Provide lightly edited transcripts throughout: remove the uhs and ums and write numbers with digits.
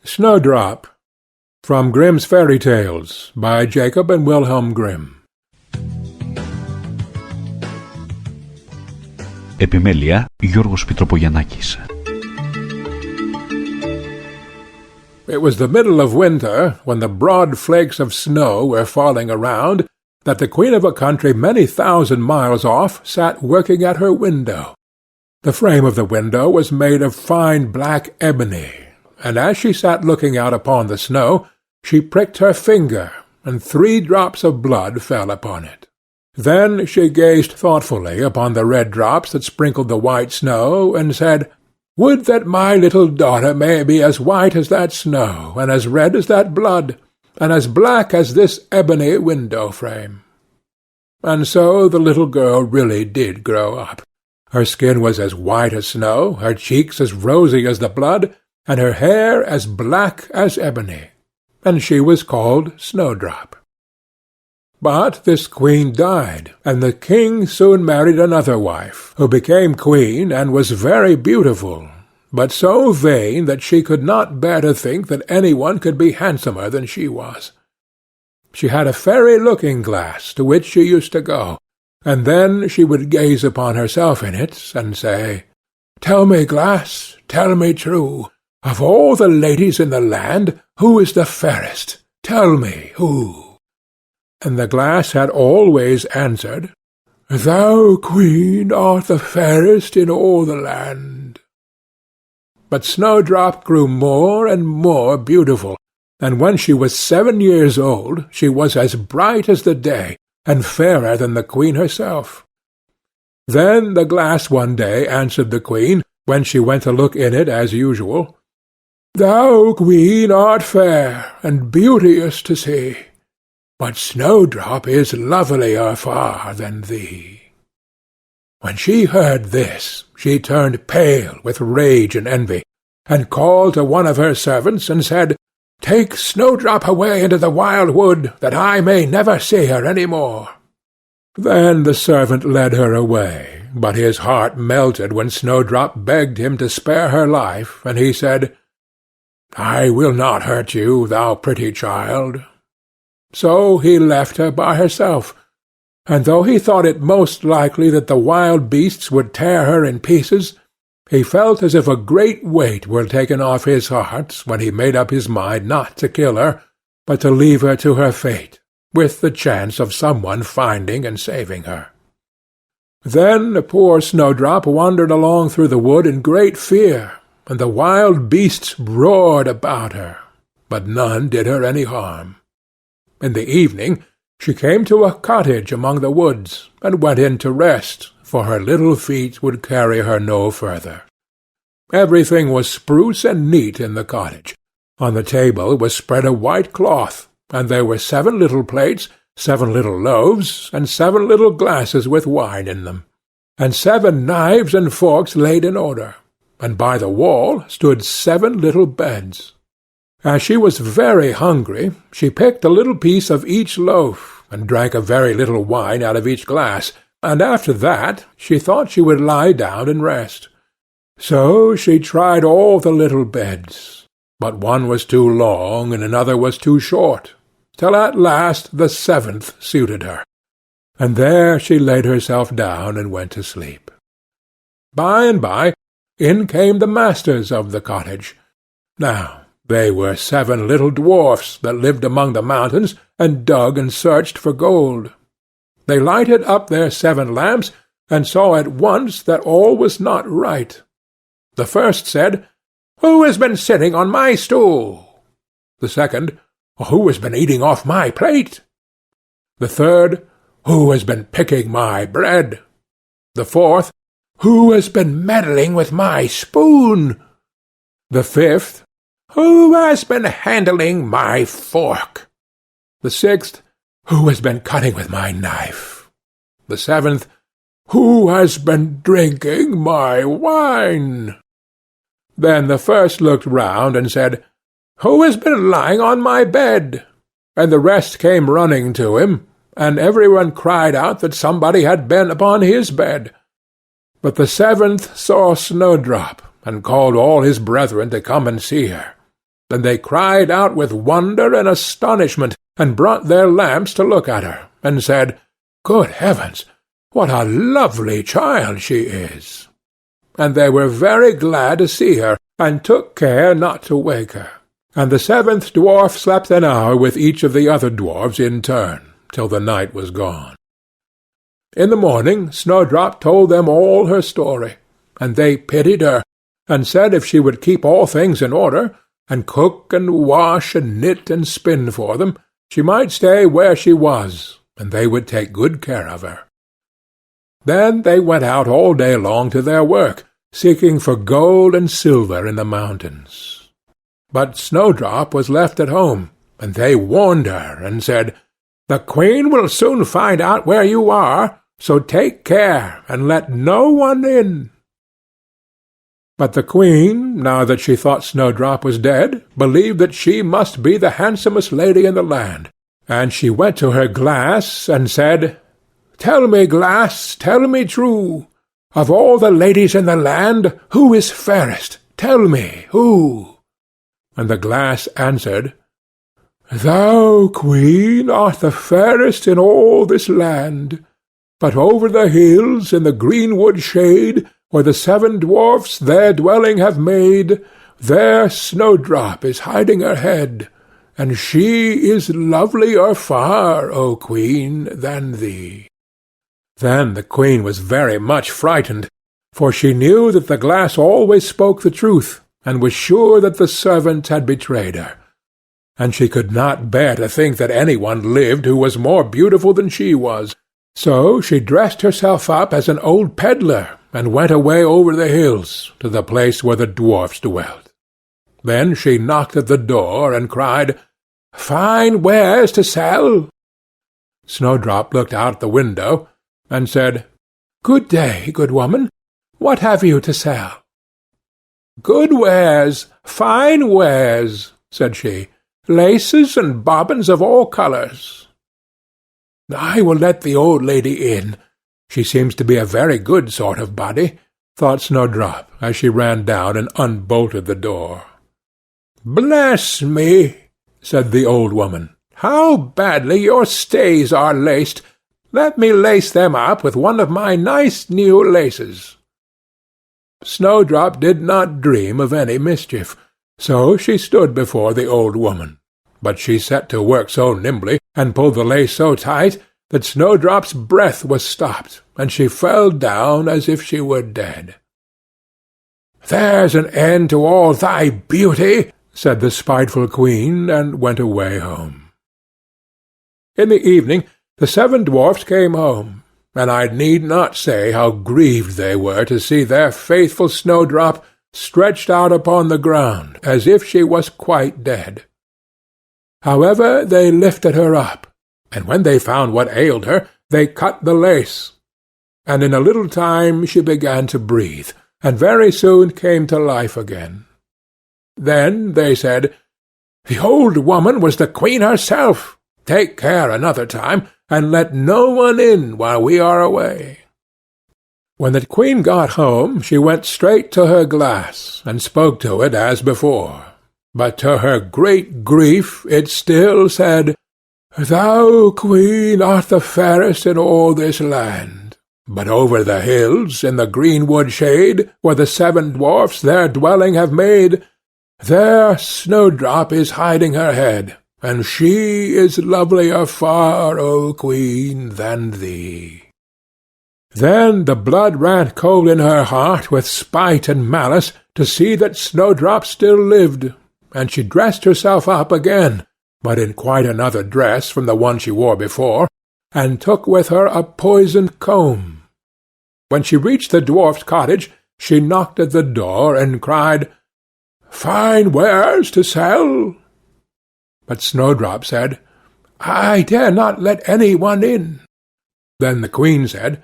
Snowdrop, from Grimm's Fairy Tales, by Jacob and Wilhelm Grimm. Επιμέλεια Γιώργος Πιτροπογιαννάκης. It was the middle of winter, when the broad flakes of snow were falling around, that the queen of a country many thousand miles off sat working at her window. The frame of the window was made of fine black ebony, and as she sat looking out upon the snow, she pricked her finger, and 3 drops of blood fell upon it. Then she gazed thoughtfully upon the red drops that sprinkled the white snow, and said, "Would that my little daughter may be as white as that snow, and as red as that blood, and as black as this ebony window-frame." And so the little girl really did grow up. Her skin was as white as snow, her cheeks as rosy as the blood, and her hair as black as ebony, and she was called Snowdrop. But this queen died, and the king soon married another wife, who became queen and was very beautiful, but so vain that she could not bear to think that any one could be handsomer than she was. She had a fairy looking-glass to which she used to go, and then she would gaze upon herself in it, and say, "Tell me, glass, tell me true, of all the ladies in the land, who is the fairest? Tell me who." And the glass had always answered, "Thou, queen, art the fairest in all the land." But Snowdrop grew more and more beautiful, and when she was 7 years old she was as bright as the day, and fairer than the queen herself. Then the glass one day answered the queen, when she went to look in it as usual, "Thou, queen, art fair, and beauteous to see, but Snowdrop is lovelier far than thee." When she heard this, she turned pale with rage and envy, and called to one of her servants, and said, "Take Snowdrop away into the wild wood, that I may never see her any more." Then the servant led her away, but his heart melted when Snowdrop begged him to spare her life, and he said, "I will not hurt you, thou pretty child." So he left her by herself, and though he thought it most likely that the wild beasts would tear her in pieces, he felt as if a great weight were taken off his heart when he made up his mind not to kill her, but to leave her to her fate, with the chance of someone finding and saving her. Then poor Snowdrop wandered along through the wood in great fear, and the wild beasts roared about her, but none did her any harm. In the evening she came to a cottage among the woods, and went in to rest, for her little feet would carry her no further. Everything was spruce and neat in the cottage. On the table was spread a white cloth, and there were 7 little plates, 7 little loaves, and 7 little glasses with wine in them, and 7 knives and forks laid in order, and by the wall stood 7 little beds. As she was very hungry, she picked a little piece of each loaf, and drank a very little wine out of each glass, and after that she thought she would lie down and rest. So she tried all the little beds, but one was too long and another was too short, till at last the 7th suited her, and there she laid herself down and went to sleep. By and by in came the masters of the cottage. Now they were 7 little dwarfs that lived among the mountains, and dug and searched for gold. They lighted up their 7 lamps, and saw at once that all was not right. The first said, "Who has been sitting on my stool?" The second, "Who has been eating off my plate?" The third, "Who has been picking my bread?" The fourth, "Who has been meddling with my spoon?" The fifth, "Who has been handling my fork?" The sixth, "Who has been cutting with my knife?" The seventh, "Who has been drinking my wine?" Then the first looked round and said, "Who has been lying on my bed?" And the rest came running to him, and every one cried out that somebody had been upon his bed. But the 7th saw Snowdrop, and called all his brethren to come and see her. and they cried out with wonder and astonishment, and brought their lamps to look at her, and said, "Good heavens, what a lovely child she is!" And they were very glad to see her, and took care not to wake her. And the seventh dwarf slept an hour with each of the other dwarfs in turn, till the night was gone. In the morning Snowdrop told them all her story, and they pitied her, and said if she would keep all things in order, and cook and wash and knit and spin for them, she might stay where she was, and they would take good care of her. Then they went out all day long to their work, seeking for gold and silver in the mountains. But Snowdrop was left at home, and they warned her, and said, "The Queen will soon find out where you are, so take care, and let no one in." But the Queen, now that she thought Snowdrop was dead, believed that she must be the handsomest lady in the land, and she went to her glass, and said, "Tell me, glass, tell me true, of all the ladies in the land, who is fairest? Tell me, who?" And the glass answered, "Thou, Queen, art the fairest in all this land, but over the hills, in the greenwood shade, where the seven dwarfs their dwelling have made, there Snowdrop is hiding her head, and she is lovelier far, O Queen, than thee." Then the Queen was very much frightened, for she knew that the glass always spoke the truth, and was sure that the servants had betrayed her, and she could not bear to think that any one lived who was more beautiful than she was. So she dressed herself up as an old pedlar, and went away over the hills, to the place where the dwarfs dwelt. Then she knocked at the door, and cried, "Fine wares to sell!" Snowdrop looked out the window, and said, "Good day, good woman. What have you to sell?" "Good wares, fine wares," said she, "laces and bobbins of all colours." "I will let the old lady in. She seems to be a very good sort of body," thought Snowdrop, as she ran down and unbolted the door. "Bless me," said the old woman, "how badly your stays are laced! Let me lace them up with one of my nice new laces." Snowdrop did not dream of any mischief, so she stood before the old woman, but she set to work so nimbly, and pulled the lace so tight, that Snowdrop's breath was stopped, and she fell down as if she were dead. "There's an end to all thy beauty," said the spiteful Queen, and went away home. In the evening the seven dwarfs came home, and I need not say how grieved they were to see their faithful Snowdrop stretched out upon the ground, as if she was quite dead. However, they lifted her up, and when they found what ailed her, they cut the lace, and in a little time she began to breathe, and very soon came to life again. Then they said, "The old woman was the Queen herself. Take care another time, and let no one in while we are away." When the Queen got home, she went straight to her glass, and spoke to it as before, but to her great grief it still said, "Thou, Queen, art the fairest in all this land, but over the hills, in the greenwood shade, where the seven dwarfs their dwelling have made, there Snowdrop is hiding her head, and she is lovelier far, O Queen, than thee." Then the blood ran cold in her heart with spite and malice to see that Snowdrop still lived, and she dressed herself up again, but in quite another dress from the one she wore before, and took with her a poisoned comb. When she reached the dwarf's cottage, she knocked at the door, and cried, "Fine wares to sell!" But Snowdrop said, "I dare not let any one in." Then the Queen said,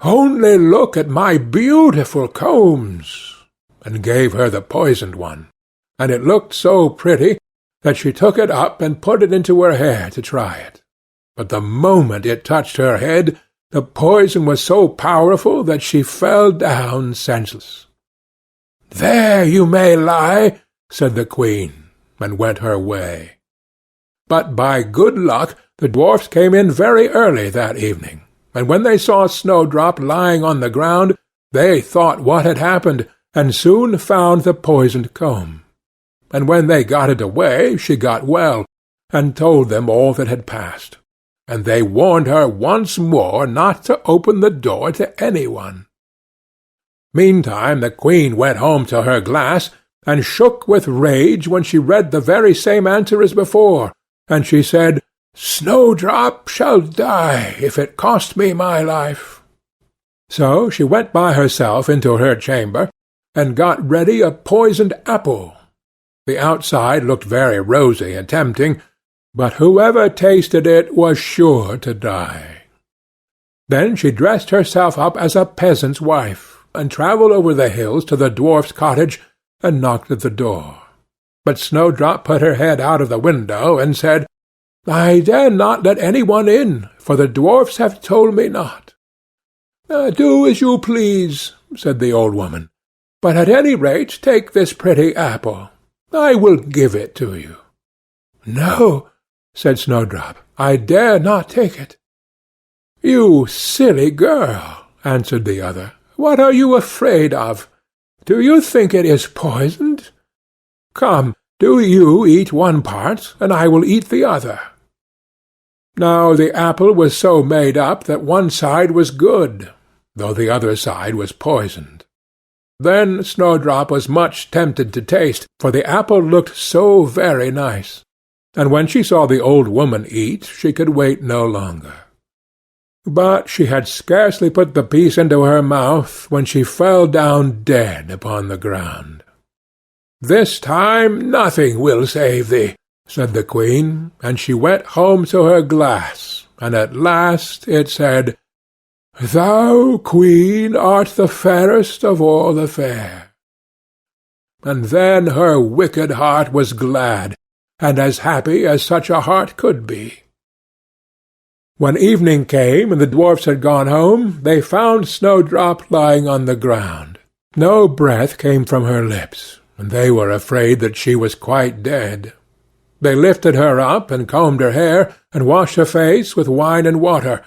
"Only look at my beautiful combs," and gave her the poisoned one, and it looked so pretty that she took it up and put it into her hair to try it. But the moment it touched her head, the poison was so powerful that she fell down senseless. "There you may lie," said the Queen, and went her way. But by good luck the dwarfs came in very early that evening, and when they saw Snowdrop lying on the ground, they thought what had happened, and soon found the poisoned comb. And when they got it away, she got well, and told them all that had passed, and they warned her once more not to open the door to any one. Meantime the queen went home to her glass, and shook with rage when she read the very same answer as before, and she said, "Snowdrop shall die, if it cost me my life." So she went by herself into her chamber, and got ready a poisoned apple. The outside looked very rosy and tempting, but whoever tasted it was sure to die. Then she dressed herself up as a peasant's wife, and travelled over the hills to the dwarf's cottage, and knocked at the door. But Snowdrop put her head out of the window, and said, "I dare not let any one in, for the dwarfs have told me not." "Do as you please," said the old woman, "but at any rate take this pretty apple. I will give it to you." "No," said Snowdrop, "I dare not take it." "You silly girl," answered the other, "what are you afraid of? Do you think it is poisoned? Come, do you eat one part, and I will eat the other." Now the apple was so made up that one side was good, though the other side was poisoned. Then Snowdrop was much tempted to taste, for the apple looked so very nice, and when she saw the old woman eat, she could wait no longer. But she had scarcely put the piece into her mouth when she fell down dead upon the ground. "This time nothing will save thee," said the queen, and she went home to her glass, and at last it said, "Thou, queen, art the fairest of all the fair." And then her wicked heart was glad, and as happy as such a heart could be. When evening came and the dwarfs had gone home, they found Snowdrop lying on the ground. No breath came from her lips, and they were afraid that she was quite dead. They lifted her up, and combed her hair, and washed her face with wine and water,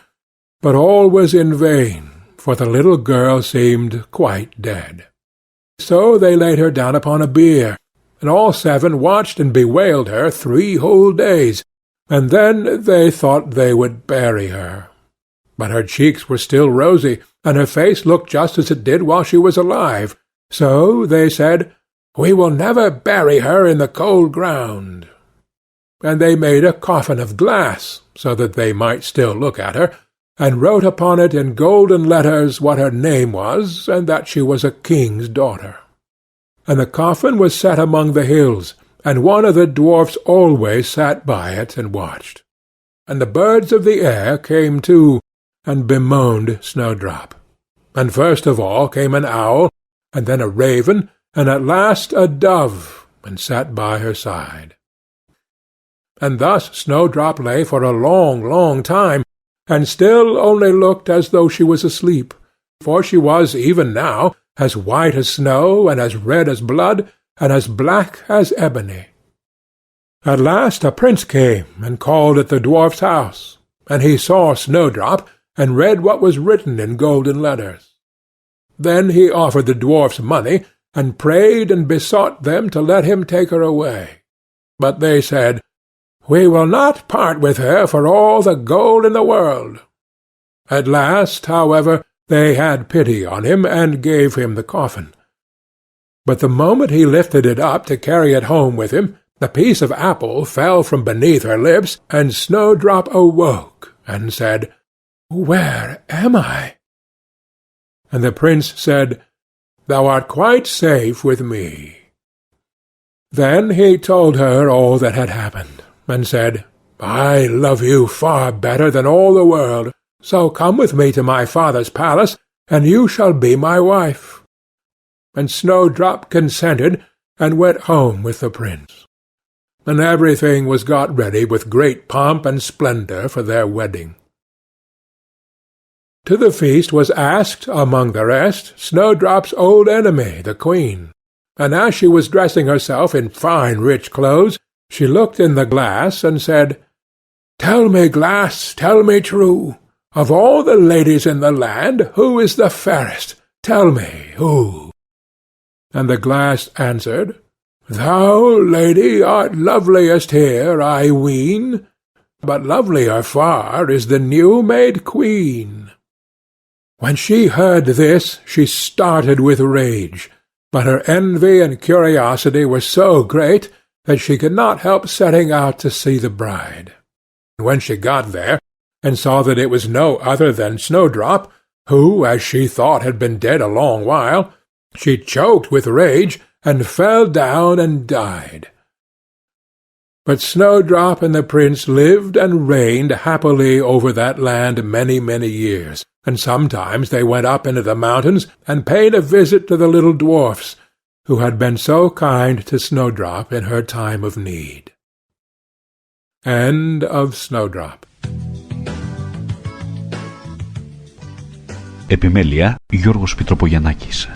but all was in vain, for the little girl seemed quite dead. So they laid her down upon a bier, and all seven watched and bewailed her 3 whole days, and then they thought they would bury her. But her cheeks were still rosy, and her face looked just as it did while she was alive, so they said, "We will never bury her in the cold ground." And they made a coffin of glass, so that they might still look at her, and wrote upon it in golden letters what her name was, and that she was a king's daughter. And the coffin was set among the hills, and one of the dwarfs always sat by it and watched. And the birds of the air came too, and bemoaned Snowdrop. And first of all came an owl, and then a raven, and at last a dove, and sat by her side. And thus Snowdrop lay for a long, long time, and still only looked as though she was asleep, for she was even now as white as snow, and as red as blood, and as black as ebony. At last a prince came and called at the dwarf's house, and he saw Snowdrop, and read what was written in golden letters. Then he offered the dwarfs money, and prayed and besought them to let him take her away. But they said, "We will not part with her for all the gold in the world." At last, however, they had pity on him, and gave him the coffin. But the moment he lifted it up to carry it home with him, the piece of apple fell from beneath her lips, and Snowdrop awoke, and said, "Where am I?" And the prince said, "Thou art quite safe with me." Then he told her all that had happened, and said, "I love you far better than all the world, so come with me to my father's palace, and you shall be my wife." And Snowdrop consented, and went home with the prince. And everything was got ready with great pomp and splendour for their wedding. To the feast was asked, among the rest, Snowdrop's old enemy, the queen, and as she was dressing herself in fine rich clothes, She looked in the glass and said, "Tell me, glass, tell me true, of all the ladies in the land, who is the fairest? Tell me, who?" And the glass answered, "Thou, lady, art loveliest here, I ween, but lovelier far is the new-made queen." When she heard this, she started with rage, but her envy and curiosity were so great that she could not help setting out to see the bride. When she got there, and saw that it was no other than Snowdrop, who, as she thought, had been dead a long while, she choked with rage, and fell down and died. But Snowdrop and the prince lived and reigned happily over that land many, many years, and sometimes they went up into the mountains and paid a visit to the little dwarfs, who had been so kind to Snowdrop in her time of need. End of Snowdrop. Επιμέλεια Γιώργος Πιτροπογιαννάκης.